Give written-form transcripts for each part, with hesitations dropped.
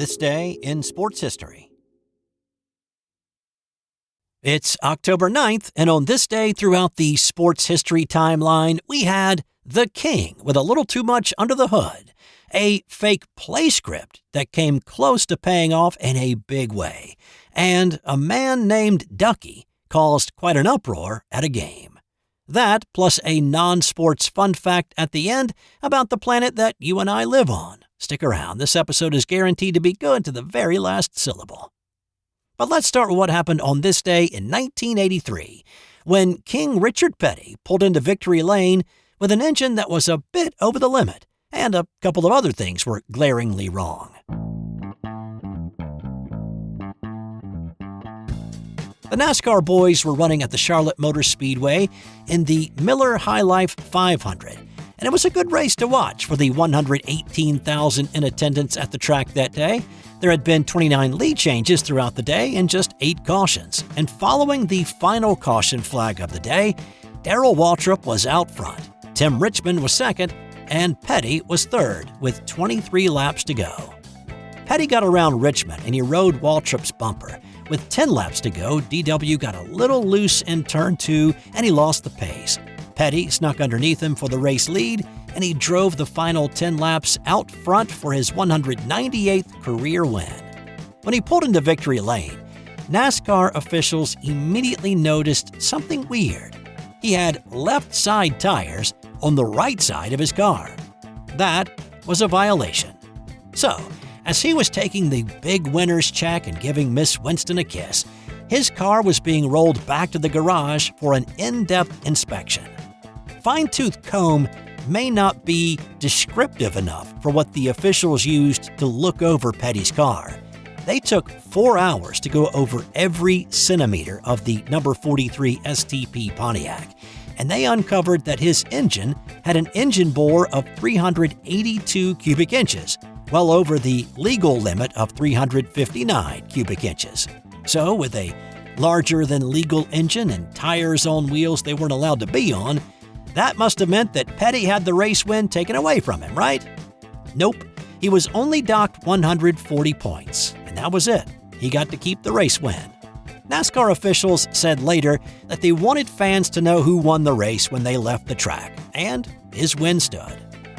This day in sports history. It's October 9th, and on this day throughout the sports history timeline, we had The King with a little too much under the hood, a fake play script that came close to paying off in a big way, and a man named Ducky caused quite an uproar at a game. That, plus a non-sports fun fact at the end about the planet that you and I live on. Stick around, this episode is guaranteed to be good to the very last syllable. But let's start with what happened on this day in 1983, when King Richard Petty pulled into Victory Lane with an engine that was a bit over the limit, and a couple of other things were glaringly wrong. The NASCAR boys were running at the Charlotte Motor Speedway in the Miller High Life 500, and it was a good race to watch for the 118,000 in attendance at the track that day. There had been 29 lead changes throughout the day and just 8 cautions, and following the final caution flag of the day, Darrell Waltrip was out front, Tim Richmond was second, and Petty was third with 23 laps to go. Petty got around Richmond and he rode Waltrip's bumper. With 10 laps to go, DW got a little loose in turn 2 and he lost the pace. Petty snuck underneath him for the race lead, and he drove the final 10 laps out front for his 198th career win. When he pulled into Victory Lane, NASCAR officials immediately noticed something weird. He had left side tires on the right side of his car. That was a violation. So, as he was taking the big winner's check and giving Miss Winston a kiss, his car was being rolled back to the garage for an in-depth inspection. Fine-tooth comb may not be descriptive enough for what the officials used to look over Petty's car. They took 4 hours to go over every centimeter of the number 43 STP Pontiac, and they uncovered that his engine had an engine bore of 382 cubic inches, well over the legal limit of 359 cubic inches. So, with a larger than legal engine and tires on wheels they weren't allowed to be on, that must have meant that Petty had the race win taken away from him, right? Nope, he was only docked 140 points, and that was it. He got to keep the race win. NASCAR officials said later that they wanted fans to know who won the race when they left the track, and his win stood.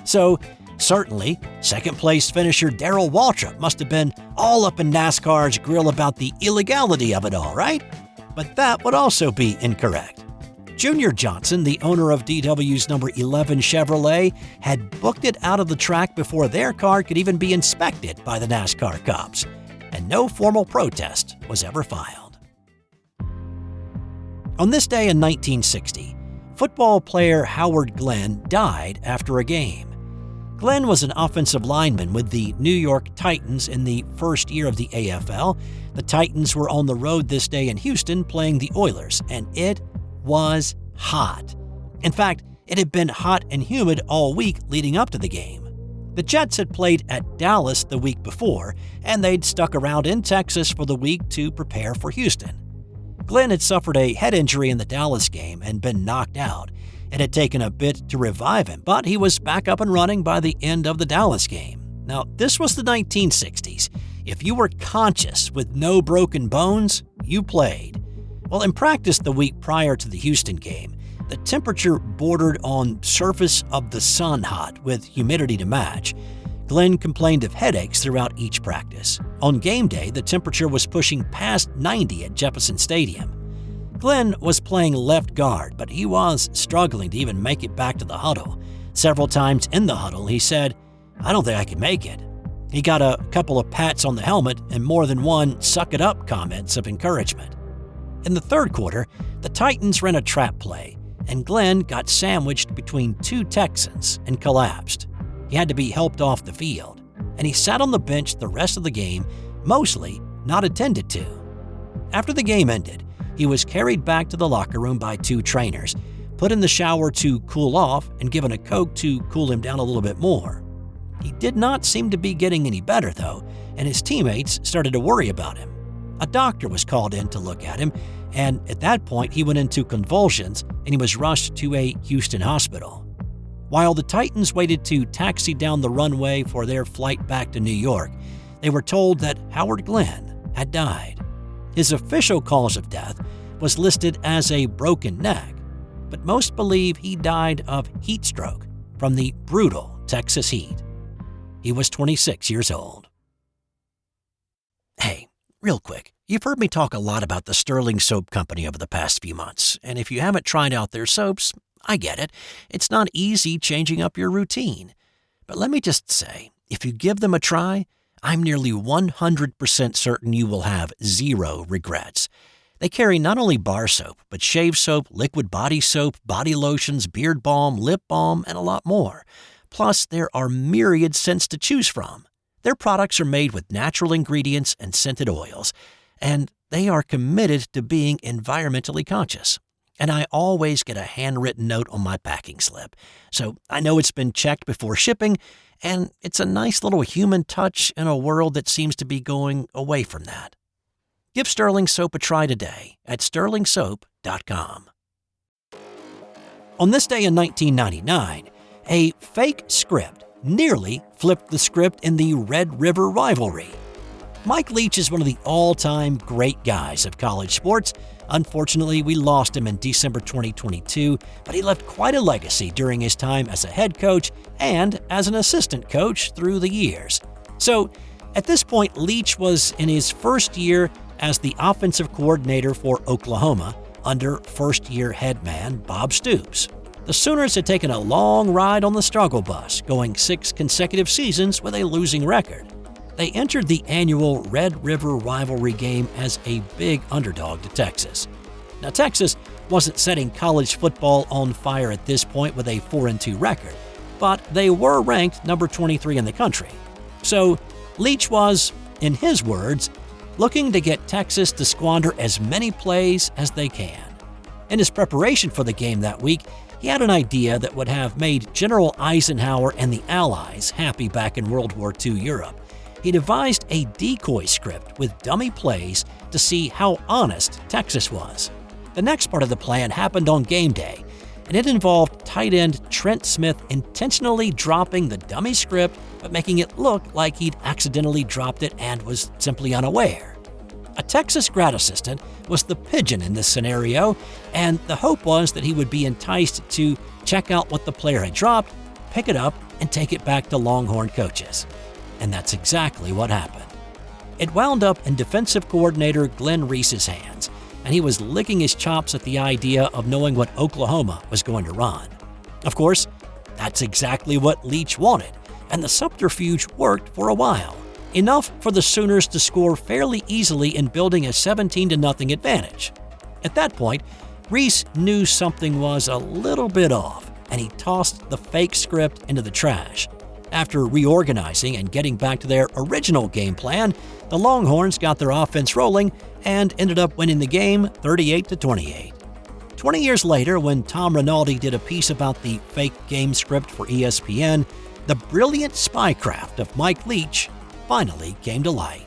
So, certainly, second-place finisher Darrell Waltrip must have been all up in NASCAR's grill about the illegality of it all, right? But that would also be incorrect. Junior Johnson, the owner of DW's number 11 Chevrolet, had booked it out of the track before their car could even be inspected by the NASCAR cops, and no formal protest was ever filed. On this day in 1960, football player Howard Glenn died after a game. Glenn was an offensive lineman with the New York Titans in the first year of the AFL. The Titans were on the road this day in Houston playing the Oilers, and it was hot. In fact, it had been hot and humid all week leading up to the game. The Jets had played at Dallas the week before, and they'd stuck around in Texas for the week to prepare for Houston. Glenn had suffered a head injury in the Dallas game and been knocked out. It had taken a bit to revive him, but he was back up and running by the end of the Dallas game. Now, this was the 1960s. If you were conscious with no broken bones, you played. Well, in practice the week prior to the Houston game, the temperature bordered on surface of the sun hot with humidity to match. Glenn complained of headaches throughout each practice. On game day, the temperature was pushing past 90 at Jefferson Stadium. Glenn was playing left guard, but he was struggling to even make it back to the huddle. Several times in the huddle, he said, "I don't think I can make it." He got a couple of pats on the helmet and more than one "suck it up" comments of encouragement. In the third quarter, the Titans ran a trap play, and Glenn got sandwiched between 2 Texans and collapsed. He had to be helped off the field, and he sat on the bench the rest of the game, mostly not attended to. After the game ended, he was carried back to the locker room by 2 trainers, put in the shower to cool off, and given a Coke to cool him down a little bit more. He did not seem to be getting any better, though, and his teammates started to worry about him. A doctor was called in to look at him, and at that point he went into convulsions and he was rushed to a Houston hospital. While the Titans waited to taxi down the runway for their flight back to New York, they were told that Howard Glenn had died. His official cause of death was listed as a broken neck, but most believe he died of heat stroke from the brutal Texas heat. He was 26 years old. Hey, real quick, you've heard me talk a lot about the Sterling Soap Company over the past few months, and if you haven't tried out their soaps, I get it. It's not easy changing up your routine. But let me just say, if you give them a try, I'm nearly 100% certain you will have zero regrets. They carry not only bar soap, but shave soap, liquid body soap, body lotions, beard balm, lip balm, and a lot more. Plus, there are myriad scents to choose from. Their products are made with natural ingredients and scented oils, and they are committed to being environmentally conscious. And I always get a handwritten note on my packing slip, so I know it's been checked before shipping, and it's a nice little human touch in a world that seems to be going away from that. Give Sterling Soap a try today at sterlingsoap.com. On this day in 1999, a fake script nearly flipped the script in the Red River Rivalry. Mike Leach is one of the all-time great guys of college sports. Unfortunately, we lost him in December 2022, but he left quite a legacy during his time as a head coach and as an assistant coach through the years. So, at this point, Leach was in his first year as the offensive coordinator for Oklahoma under first-year head man Bob Stoops. The Sooners had taken a long ride on the struggle bus, going 6 consecutive seasons with a losing record. They entered the annual Red River Rivalry game as a big underdog to Texas. Now, Texas wasn't setting college football on fire at this point with a 4-2 record, but they were ranked number 23 in the country. So, Leach was, in his words, looking to get Texas to squander as many plays as they can. In his preparation for the game that week, he had an idea that would have made General Eisenhower and the Allies happy back in World War II Europe. He devised a decoy script with dummy plays to see how honest Texas was. The next part of the plan happened on game day, and it involved tight end Trent Smith intentionally dropping the dummy script but making it look like he'd accidentally dropped it and was simply unaware. A Texas grad assistant was the pigeon in this scenario, and the hope was that he would be enticed to check out what the player had dropped, pick it up, and take it back to Longhorn coaches. And that's exactly what happened. It wound up in defensive coordinator Glenn Reese's hands, and he was licking his chops at the idea of knowing what Oklahoma was going to run. Of course, that's exactly what Leach wanted, and the subterfuge worked for a while. Enough for the Sooners to score fairly easily in building a 17-0 advantage. At that point, Reese knew something was a little bit off, and he tossed the fake script into the trash. After reorganizing and getting back to their original game plan, the Longhorns got their offense rolling and ended up winning the game 38-28. 20 years later, when Tom Rinaldi did a piece about the fake game script for ESPN, the brilliant spycraft of Mike Leach finally came to light.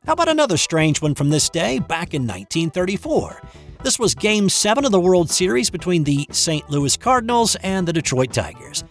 How about another strange one from this day back in 1934? This was Game 7 of the World Series between the St. Louis Cardinals and the Detroit Tigers.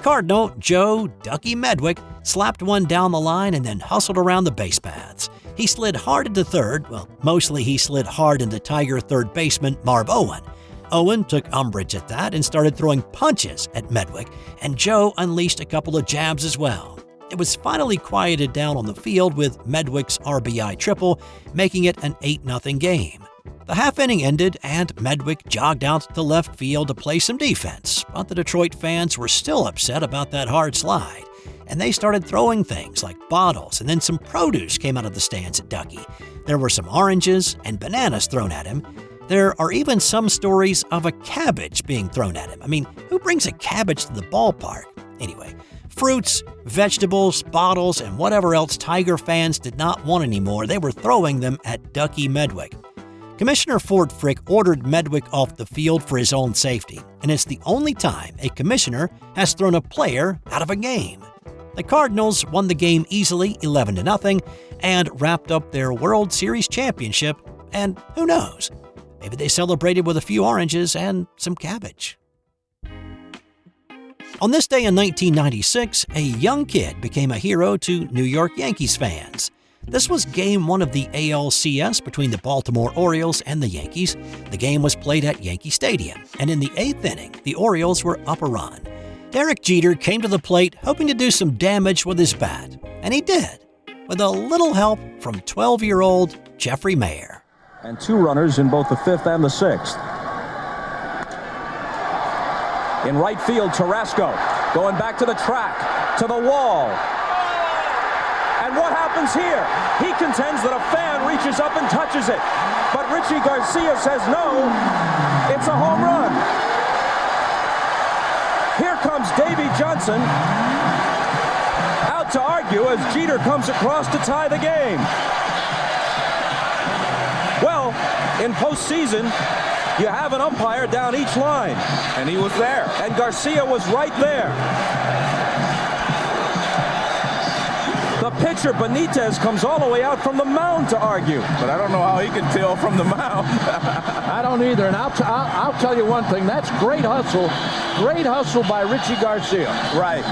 Cardinal Joe Ducky Medwick slapped one down the line and then hustled around the base paths. He slid hard into third, mostly he slid hard into Tiger third baseman Marv Owen. Owen took umbrage at that and started throwing punches at Medwick, and Joe unleashed a couple of jabs as well. It was finally quieted down on the field with Medwick's RBI triple, making it an 8-0 game. The half inning ended and Medwick jogged out to left field to play some defense, but the Detroit fans were still upset about that hard slide, and they started throwing things like bottles, and then some produce came out of the stands at Ducky. There were some oranges and bananas thrown at him. There are even some stories of a cabbage being thrown at him. I mean, who brings a cabbage to the ballpark? Anyway, fruits, vegetables, bottles, and whatever else Tiger fans did not want anymore, they were throwing them at Ducky Medwick. Commissioner Ford Frick ordered Medwick off the field for his own safety, and it's the only time a commissioner has thrown a player out of a game. The Cardinals won the game easily 11-0 and wrapped up their World Series championship, and who knows, maybe they celebrated with a few oranges and some cabbage. On this day in 1996, a young kid became a hero to New York Yankees fans. This was Game 1 of the ALCS between the Baltimore Orioles and the Yankees. The game was played at Yankee Stadium, and in the 8th inning, the Orioles were up a run. Derek Jeter came to the plate hoping to do some damage with his bat, and he did, with a little help from 12-year-old Jeffrey Maier. And 2 runners in both the 5th and the 6th. In right field, Tarasco going back to the track, to the wall. And what happens here? He contends that a fan reaches up and touches it. But Richie Garcia says no, it's a home run. Here comes Davey Johnson out to argue as Jeter comes across to tie the game. Well, in postseason, you have an umpire down each line. And he was there. And Garcia was right there. The pitcher, Benitez, comes all the way out from the mound to argue. But I don't know how he can tell from the mound. I don't either, and I'll tell you one thing. That's great hustle. Great hustle by Richie Garcia. Right.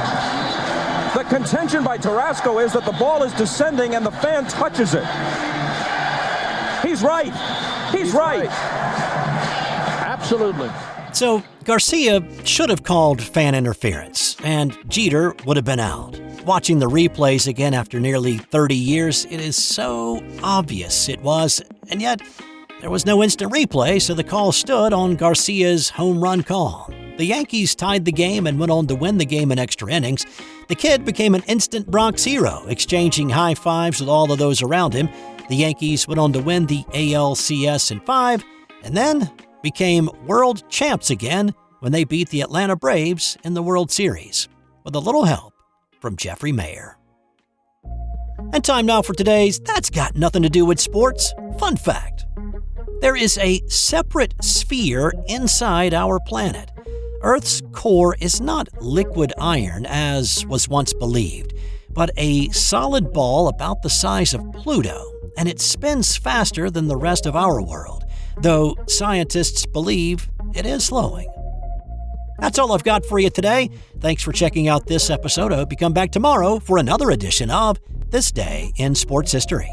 The contention by Tarasco is that the ball is descending and the fan touches it. He's right. He's right. Absolutely. So Garcia should have called fan interference, and Jeter would have been out. Watching the replays again after nearly 30 years, it is so obvious it was, and yet there was no instant replay, so the call stood on Garcia's home run call. The Yankees tied the game and went on to win the game in extra innings. The kid became an instant Bronx hero, exchanging high fives with all of those around him. The Yankees went on to win the ALCS in 5, and then became world champs again when they beat the Atlanta Braves in the World Series, with a little help from Jeffrey Maier. And time now for today's That's Got Nothing to Do with Sports fun fact. There is a separate sphere inside our planet. Earth's core is not liquid iron, as was once believed, but a solid ball about the size of Pluto, and it spins faster than the rest of our world, though scientists believe it is slowing. That's all I've got for you today. Thanks for checking out this episode. I hope you come back tomorrow for another edition of This Day in Sports History.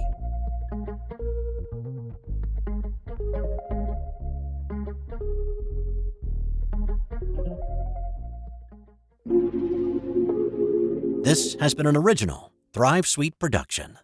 This has been an original Thrive Suite production.